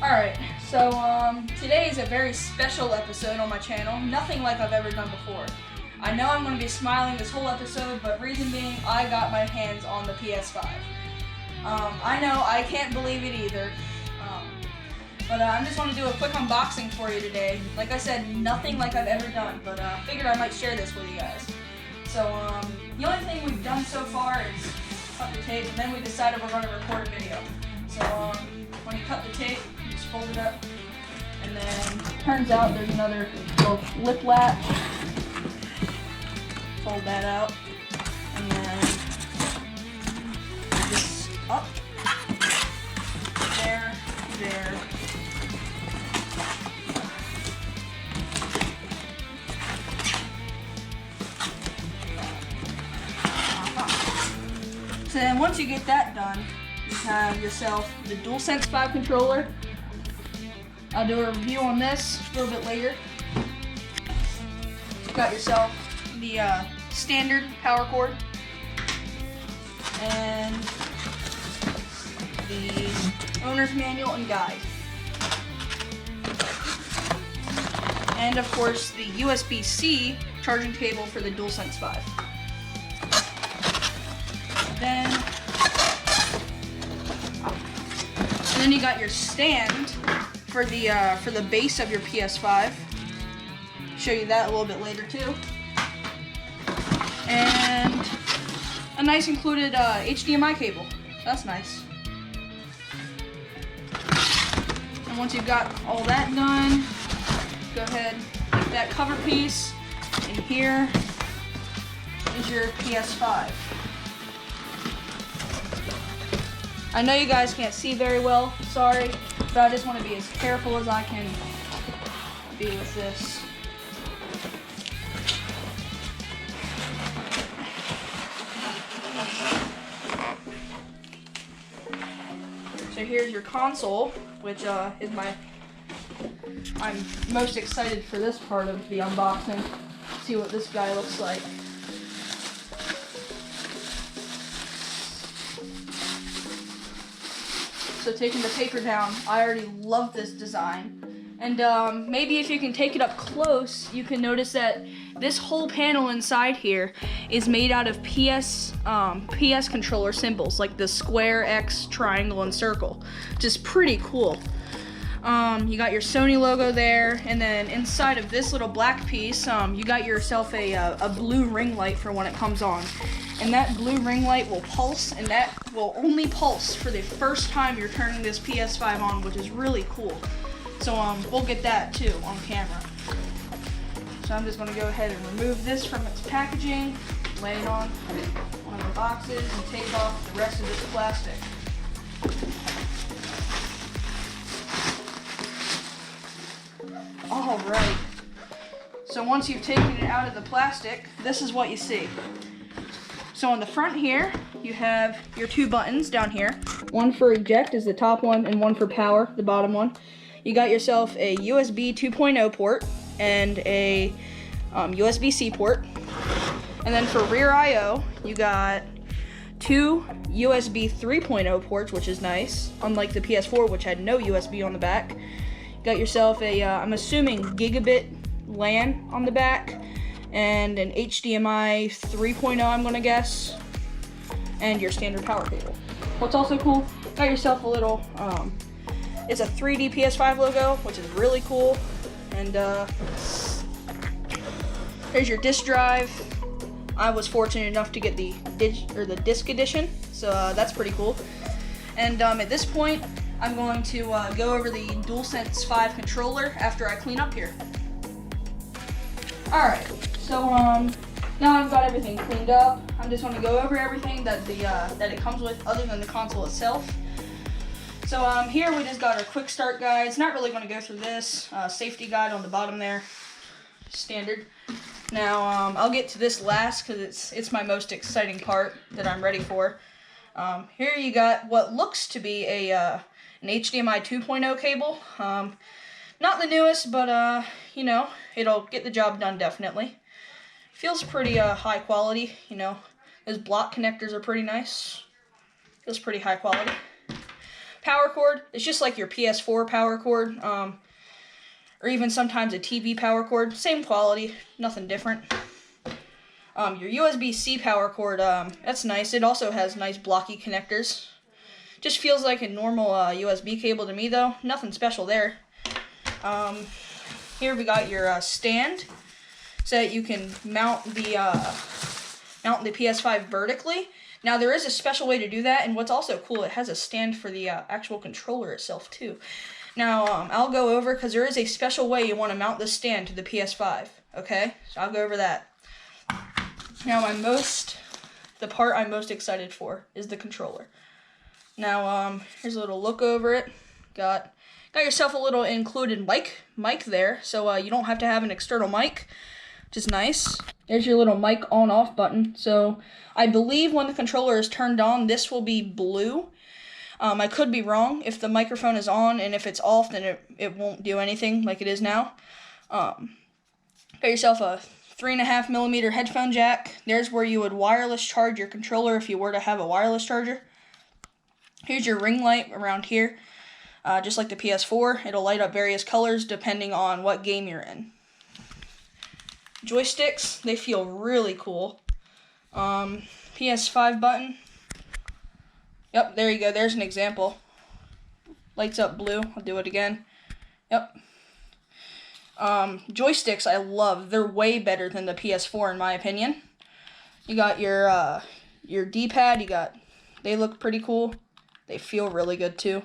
Alright, so today is a very special episode on my channel, nothing like I've ever done before. I know I'm going to be smiling this whole episode, but reason being, I got my hands on the PS5. I know, I can't believe it either, but I just want to do a quick unboxing for you today. Like I said, nothing like I've ever done, but I figured I might share this with you guys. So the only thing we've done so far is cut the tape, and then we decided we're going to record a video. So when you cut the tape, you just fold it up, and then turns out there's another little lip latch. Fold that out, and then this up, there, there. So then once you get that done, you have yourself the DualSense 5 controller. I'll do a review on this a little bit later. You got yourself the standard power cord and the owner's manual and guide. And of course the USB-C charging cable for the DualSense 5. And then you got your stand for the base of your PS5. Show you that a little bit later too. And a nice included HDMI cable. That's nice. And once you've got all that done, go ahead, take that cover piece, and here is your PS5. I know you guys can't see very well, sorry, but I just want to be as careful as I can be with this. So here's your console, which is I'm most excited for this part of the unboxing. See what this guy looks like. So taking the paper down, I already love this design. And maybe if you can take it up close, you can notice that this whole panel inside here is made out of PS controller symbols, like the square, X, triangle, and circle, which is pretty cool. You got your Sony logo there, and then inside of this little black piece, you got yourself a blue ring light for when it comes on. And that blue ring light will pulse, and that will only pulse for the first time you're turning this PS5 on, which is really cool. So we'll get that too on camera. So I'm just going to go ahead and remove this from its packaging, lay it on one of the boxes, and take off the rest of this plastic. Alright, so once you've taken it out of the plastic, this is what you see. So on the front here, you have your two buttons down here. One for eject is the top one, and one for power, the bottom one. You got yourself a USB 2.0 port and a USB-C port. And then for rear I/O, you got two USB 3.0 ports, which is nice, unlike the PS4, which had no USB on the back. Got yourself a, I'm assuming, gigabit LAN on the back, and an HDMI 3.0, I'm gonna guess, and your standard power cable. What's also cool, got yourself a little, it's a 3D PS5 logo, which is really cool, and There's your disc drive. I was fortunate enough to get the disc edition, so that's pretty cool. And at this point, I'm going to go over the DualSense 5 controller after I clean up here. Alright, so now I've got everything cleaned up. I'm just going to go over everything that it comes with other than the console itself. So here we just got our quick start guide. It's not really going to go through this. Safety guide on the bottom there, standard. Now I'll get to this last because it's my most exciting part that I'm ready for. Here you got what looks to be an HDMI 2.0 cable. Not the newest, but you know, it'll get the job done definitely. Feels pretty high quality, you know. Those block connectors are pretty nice. Feels pretty high quality. Power cord, it's just like your PS4 power cord, or even sometimes a TV power cord. Same quality, nothing different. Your USB-C power cord, that's nice. It also has nice blocky connectors. Just feels like a normal USB cable to me though. Nothing special there. Here we got your stand, so that you can mount the PS5 vertically. Now there is a special way to do that, and what's also cool, it has a stand for the actual controller itself too. Now I'll go over, because there is a special way you want to mount this stand to the PS5. Okay, so I'll go over that. Now the part I'm most excited for is the controller. Now here's a little look over it. Got yourself a little included mic there, so you don't have to have an external mic, which is nice. There's your little mic on-off button. So I believe when the controller is turned on, this will be blue. I could be wrong. If the microphone is on and if it's off, then it won't do anything like it is now. Got yourself a 3.5mm headphone jack. There's where you would wireless charge your controller if you were to have a wireless charger. Here's your ring light around here. Just like the PS4, it'll light up various colors depending on what game you're in. Joysticks, they feel really cool. PS5 button. Yep, there you go. There's an example. Lights up blue. I'll do it again. Yep. Joysticks I love. They're way better than the PS4 in my opinion. You got your D-pad. They look pretty cool. They feel really good too.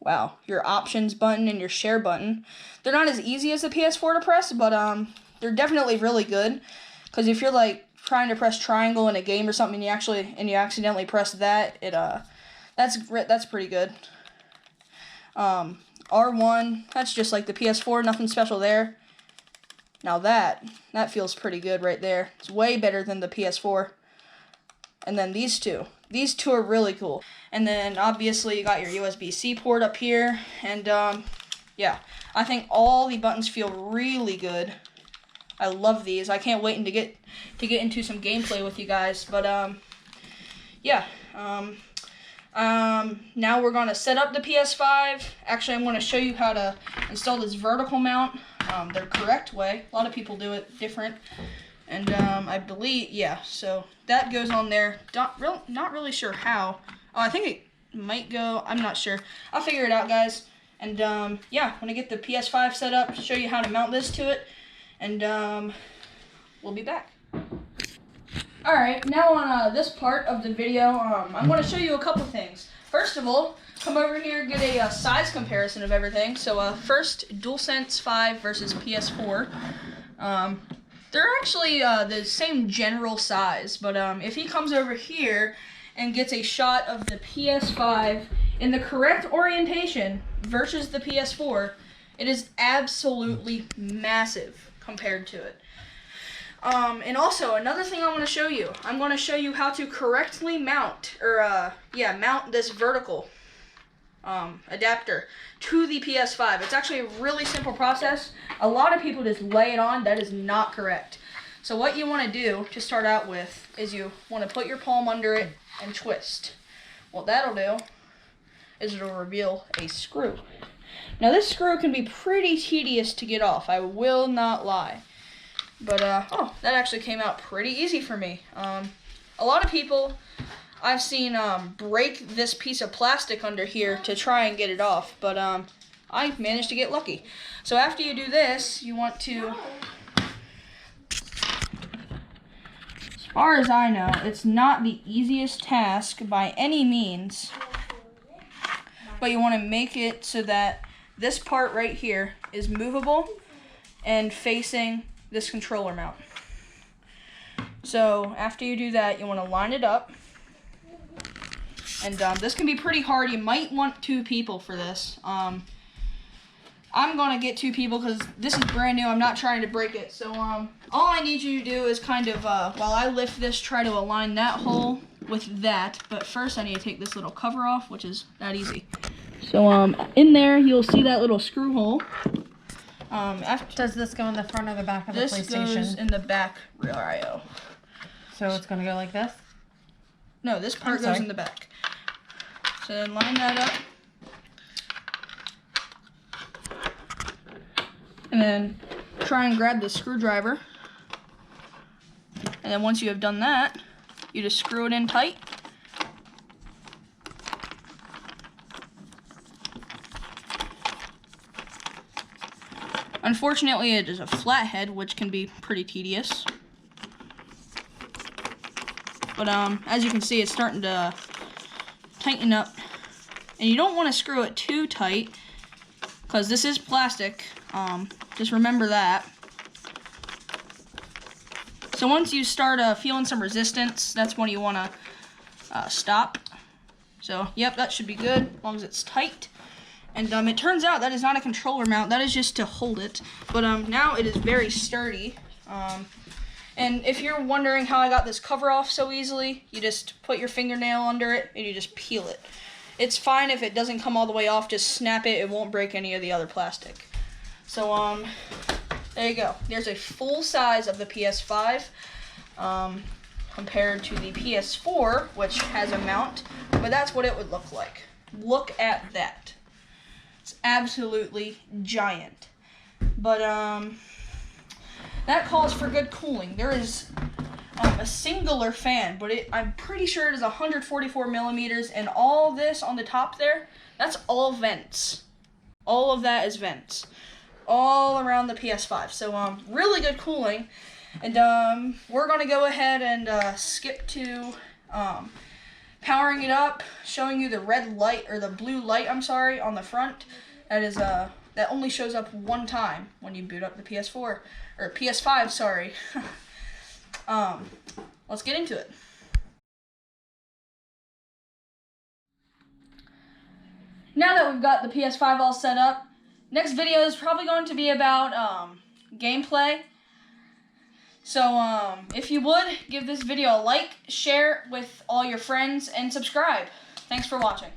Wow, your options button and your share button. They're not as easy as the PS4 to press, but they're definitely really good. Because if you're like trying to press triangle in a game or something, and you accidentally press that, that's pretty good. R1, that's just like the PS4, nothing special there. Now that feels pretty good right there. It's way better than the PS4. And then these two are really cool. And then obviously you got your USB-C port up here, and yeah, I think all the buttons feel really good. I love these. I can't wait to get into some gameplay with you guys. But yeah, now we're gonna set up the PS5. Actually, I'm gonna show you how to install this vertical mount the correct way. A lot of people do it different. And I believe, yeah, so that goes on there. Not really sure how. Oh, I think it might go, I'm not sure. I'll figure it out, guys. And yeah, when I get the PS5 set up, show you how to mount this to it. And we'll be back. Alright, now on this part of the video, I'm going to show you a couple things. First of all, come over here and get a size comparison of everything. So first, DualSense 5 versus PS4. They're actually the same general size, but if he comes over here and gets a shot of the PS5 in the correct orientation versus the PS4, it is absolutely massive compared to it. And also, another thing I want to show you, I'm going to show you how to correctly mount, mount this vertical adapter to the PS5. It's actually a really simple process. A lot of people just lay it on. That is not correct. So what you want to do to start out with is you want to put your palm under it and twist. What that'll do is it'll reveal a screw. Now this screw can be pretty tedious to get off, I will not lie. But oh, that actually came out pretty easy for me. A lot of people I've seen break this piece of plastic under here to try and get it off, but I managed to get lucky. So after you do this, you want to far as I know, it's not the easiest task by any means, but you want to make it so that this part right here is movable and facing this controller mount. So after you do that, you want to line it up. And this can be pretty hard. You might want 2 people for this. I'm going to get 2 people because this is brand new. I'm not trying to break it. So all I need you to do is kind of, while I lift this, try to align that hole with that. But first I need to take this little cover off, which is that easy. So in there, you'll see that little screw hole. Does this go in the front or the back of the PlayStation? This goes in the back rear I/O. So it's going to go like this? No, this part goes in the back. So then line that up. And then try and grab the screwdriver. And then once you have done that, you just screw it in tight. Unfortunately, it is a flathead, which can be pretty tedious. But as you can see, it's starting to tighten up. And you don't want to screw it too tight, because this is plastic. Just remember that. So once you start feeling some resistance, that's when you want to stop. So, yep, that should be good, as long as it's tight. And it turns out that is not a controller mount, that is just to hold it. But now it is very sturdy. And if you're wondering how I got this cover off so easily, you just put your fingernail under it and you just peel it. It's fine if it doesn't come all the way off, just snap it, it won't break any of the other plastic. So there you go. There's a full size of the PS5 compared to the PS4, which has a mount, but that's what it would look like. Look at that. It's absolutely giant. But that calls for good cooling. There is a singular fan, but I'm pretty sure it is 144 millimeters, and all this on the top there, that's all vents. All of that is vents. All around the PS5. So really good cooling. And we're gonna go ahead and skip to powering it up, showing you the red light, or the blue light, I'm sorry, on the front. That is that only shows up one time when you boot up the PS4 or PS5, sorry. Let's get into it. Now that we've got the PS5 all set up, next video is probably going to be about gameplay. So if you would, give this video a like, share with all your friends, and subscribe. Thanks for watching.